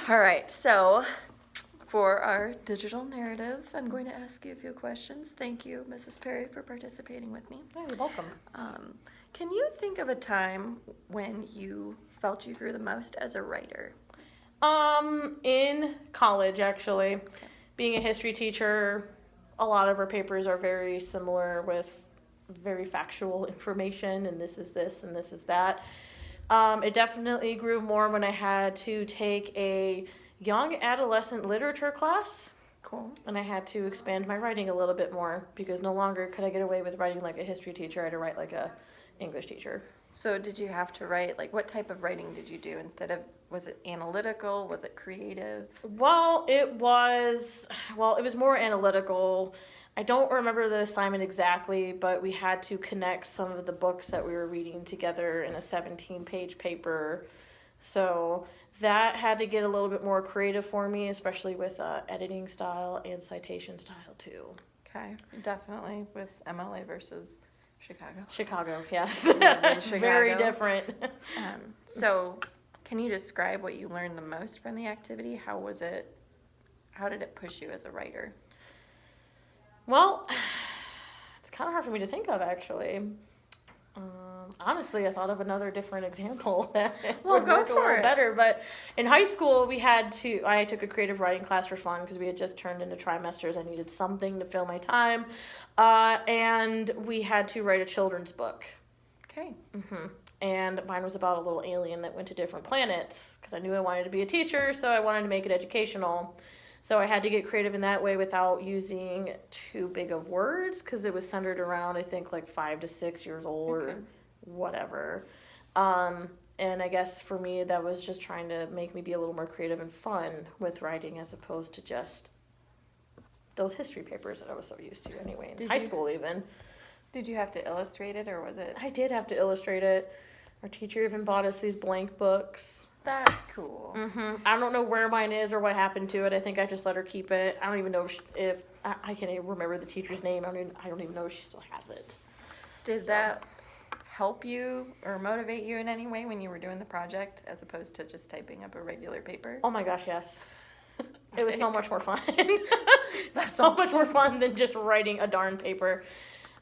All right, so for our digital narrative, I'm going to ask you a few questions. Thank you, Mrs. Perry, for participating with me. Oh, you're welcome. Can you think of a time when you felt you grew the most as a writer? In college, actually, being a history teacher, a lot of our papers are very similar with very factual information, and this is this and this is that. It definitely grew more when I had to take a young adolescent literature class. Cool. And I had to expand my writing a little bit more because no longer could I get away with writing like a history teacher. I had to write like a English teacher. So did you have to write, like, what type of writing did you do instead of, was it analytical, was it creative? Well, it was more analytical. I don't remember the assignment exactly, but we had to connect some of the books that we were reading together in a 17-page paper. So that had to get a little bit more creative for me, especially with editing style and citation style too. Okay, definitely with MLA versus Chicago. Chicago, yes. Chicago. Very different. So can you describe what you learned the most from the activity? How did it push you as a writer? Well, it's kind of hard for me to think of, actually. Honestly, I thought of another different example that would work a little better. But in high school, I took a creative writing class for fun because we had just turned into trimesters. I needed something to fill my time. And we had to write a children's book. Okay. And mine was about a little alien that went to different planets because I knew I wanted to be a teacher, so I wanted to make it educational. So I had to get creative in that way without using too big of words because it was centered around, I think, like 5 to 6 years old or whatever. And I guess for me, that was just trying to make me be a little more creative and fun with writing as opposed to just those history papers that I was so used to anyway, in high school even. Did you have to illustrate it or was it? I did have to illustrate it. Our teacher even bought us these blank books. That's cool. I don't know where mine is or what happened to it. I think I just let her keep it. I don't even know if I can't even remember the teacher's name. I don't even know if she still has it. Did that help you or motivate you in any way when you were doing the project as opposed to just typing up a regular paper? Oh my gosh, yes. It was so much more fun. That's so much more fun than just writing a darn paper.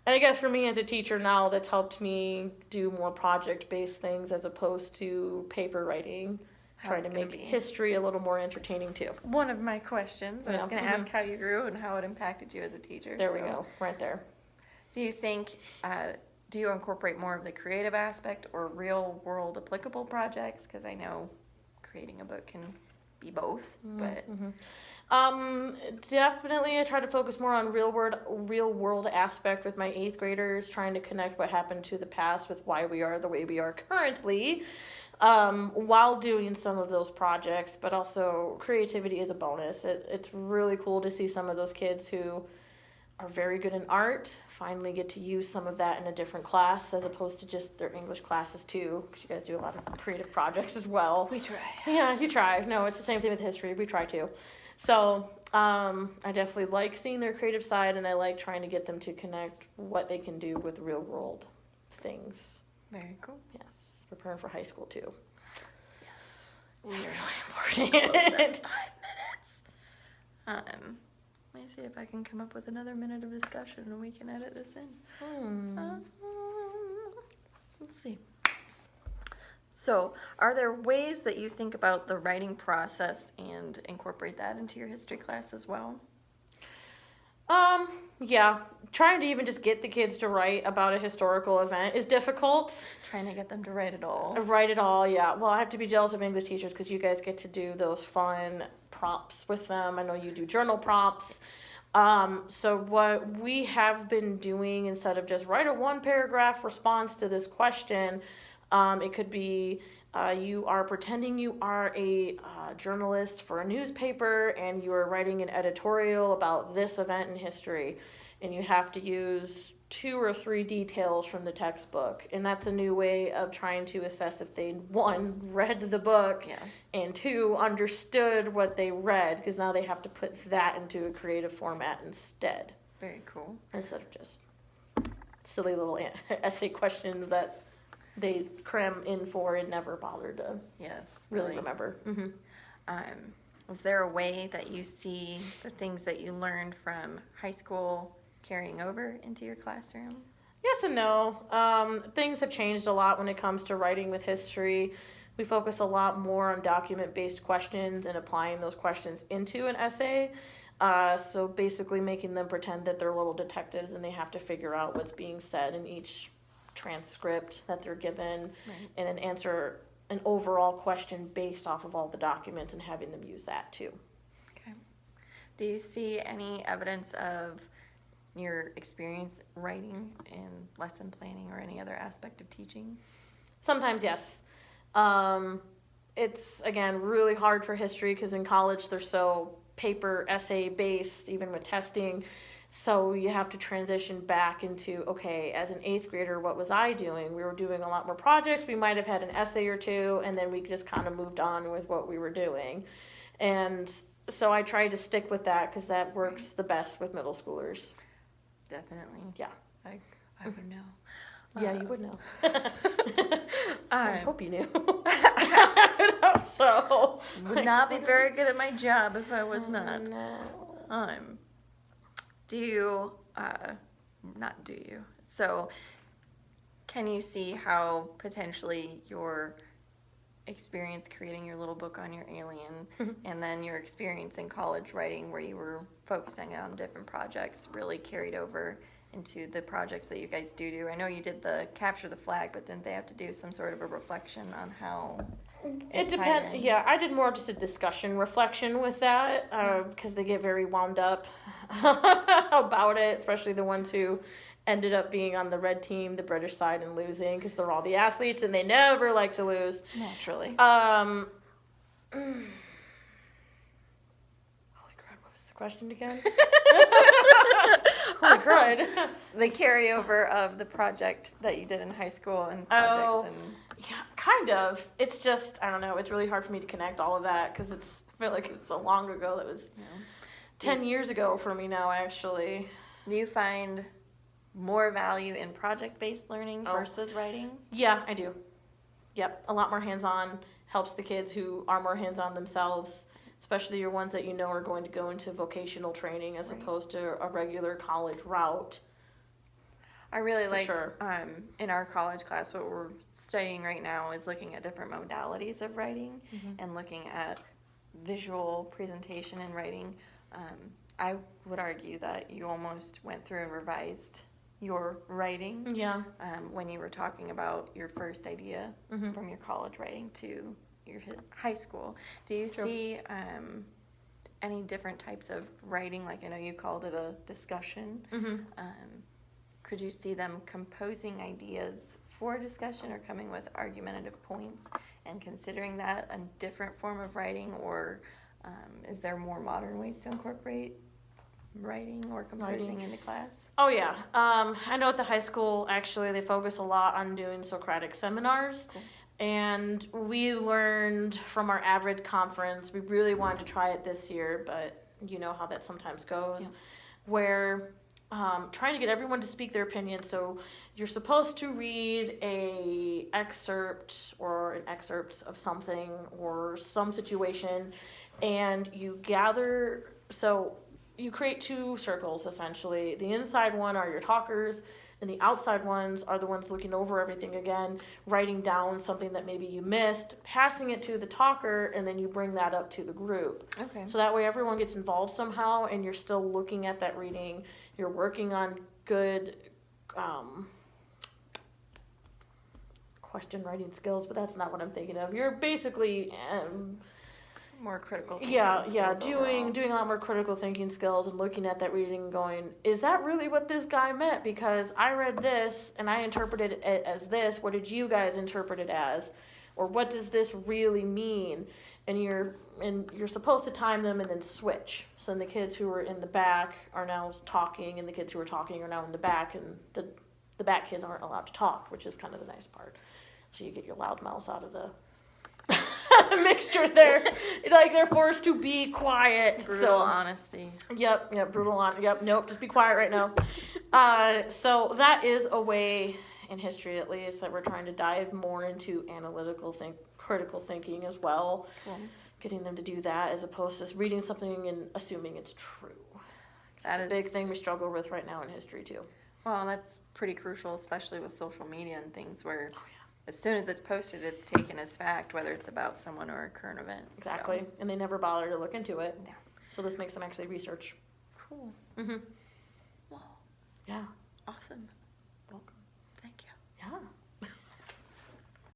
And I guess for me as a teacher now, that's helped me do more project-based things as opposed to paper writing. Trying to make history a little more entertaining too. One of my questions. I was going to ask how you grew and how it impacted you as a teacher. There we go, right there. Do you think, do you incorporate more of the creative aspect or real-world applicable projects? Because I know creating a book can be both, but... Definitely I try to focus more on real world aspect with my 8th graders, trying to connect what happened to the past with why we are the way we are currently, while doing some of those projects, but also creativity is a bonus. It's really cool to see some of those kids who are very good in art finally get to use some of that in a different class as opposed to just their English classes too, because you guys do a lot of creative projects as well. We try. Yeah, you try. No, it's the same thing with history. We try too. So I definitely like seeing their creative side, and I like trying to get them to connect what they can do with real world things. Very cool. Yes, preparing for high school too. Yes. Really important. Close at 5 minutes. Let me see if I can come up with another minute of discussion and we can edit this in. Let's see. So, are there ways that you think about the writing process and incorporate that into your history class as well? Yeah. Trying to even just get the kids to write about a historical event is difficult. Trying to get them to write it all. Write it all, yeah. Well, I have to be jealous of English teachers because you guys get to do those fun prompts with them. I know you do journal prompts. So what we have been doing, instead of just write a 1-paragraph response to this question, it could be you are pretending you are a journalist for a newspaper and you are writing an editorial about this event in history, and you have to use 2 or 3 details from the textbook. And that's a new way of trying to assess if they, 1, read the book, and 2, understood what they read, because now they have to put that into a creative format instead. Very cool. Instead of just silly little essay questions that they cram in for and never bother to really remember. Is there a way that you see the things that you learned from high school carrying over into your classroom? Yes and no. Things have changed a lot when it comes to writing with history. We focus a lot more on document-based questions and applying those questions into an essay. So basically making them pretend that they're little detectives and they have to figure out what's being said in each transcript that they're given, Right. and then answer an overall question based off of all the documents and having them use that too. Okay. Do you see any evidence of your experience writing in lesson planning or any other aspect of teaching? Sometimes, yes. It's, again, really hard for history because in college they're so paper essay based, even with testing. So you have to transition back into, okay, as an 8th grader, what was I doing? We were doing a lot more projects. We might have had an essay or two, and then we just kind of moved on with what we were doing. And so I try to stick with that because that works the best with middle schoolers. Definitely. Yeah. I would know. Yeah, you would know. I I hope you knew. I would hope so. would not be very good at my job if I was not. No. Do you, not do you, so can you see how potentially your experience creating your little book on your alien and then your experience in college writing where you were focusing on different projects really carried over into the projects that you guys do? I know you did the capture the flag, but didn't they have to do some sort of a reflection on how It depends. Yeah, I did more just a discussion reflection with that because they get very wound up about it, especially the ones who ended up being on the red team, the British side, and losing because they're all the athletes and they never like to lose. Naturally. Holy crap, what was the question again? Holy crud. The carryover of the project that you did in high school and projects and Yeah, kind of. It's just, I don't know, it's really hard for me to connect all of that because I feel like it's so long ago. That was 10 years ago for me now, actually. Do you find more value in project-based learning versus writing? Yeah, I do. Yep, a lot more hands-on. Helps the kids who are more hands-on themselves, especially your ones that you know are going to go into vocational training as opposed to a regular college route. I really like, sure. In our college class, what we're studying right now is looking at different modalities of writing and looking at visual presentation and writing. I would argue that you almost went through and revised your writing when you were talking about your first idea from your college writing to your high school. Do you see any different types of writing? Like I know you called it a discussion. Could you see them composing ideas for discussion or coming with argumentative points and considering that a different form of writing, or is there more modern ways to incorporate writing or composing into class? Oh yeah. I know at the high school actually they focus a lot on doing Socratic seminars. Cool. And we learned from our average conference, we really wanted to try it this year, but you know how that sometimes goes, where trying to get everyone to speak their opinion. So you're supposed to read an excerpt of something or some situation, and you gather, so you create 2 circles essentially. The inside one are your talkers, and the outside ones are the ones looking over everything again, writing down something that maybe you missed, passing it to the talker, and then you bring that up to the group. Okay. So that way everyone gets involved somehow, and you're still looking at that reading. You're working on good question writing skills, but that's not what I'm thinking of. You're basically more critical thinking doing a lot more critical thinking skills and looking at that reading and going, is that really what this guy meant? Because I read this and I interpreted it as this. What did you guys interpret it as? Or what does this really mean? And you're supposed to time them and then switch. So then the kids who were in the back are now talking, and the kids who are talking are now in the back, and the back kids aren't allowed to talk, which is kind of the nice part. So you get your loud mouths out of the mixture there. Like they're forced to be quiet. Brutal honesty. Yep, brutal on. Yep, nope, just be quiet right now. So that is a way in history, at least, that we're trying to dive more into critical thinking as well. Cool. getting them to do that as opposed to reading something and assuming it's true. That It's a is big thing we struggle with right now in history too. Well, that's pretty crucial, especially with social media and things where as soon as it's posted, it's taken as fact, whether it's about someone or a current event. Exactly. So. And they never bother to look into it. Yeah. So this makes them actually research. Cool. Mm-hmm. Well, Yeah. awesome.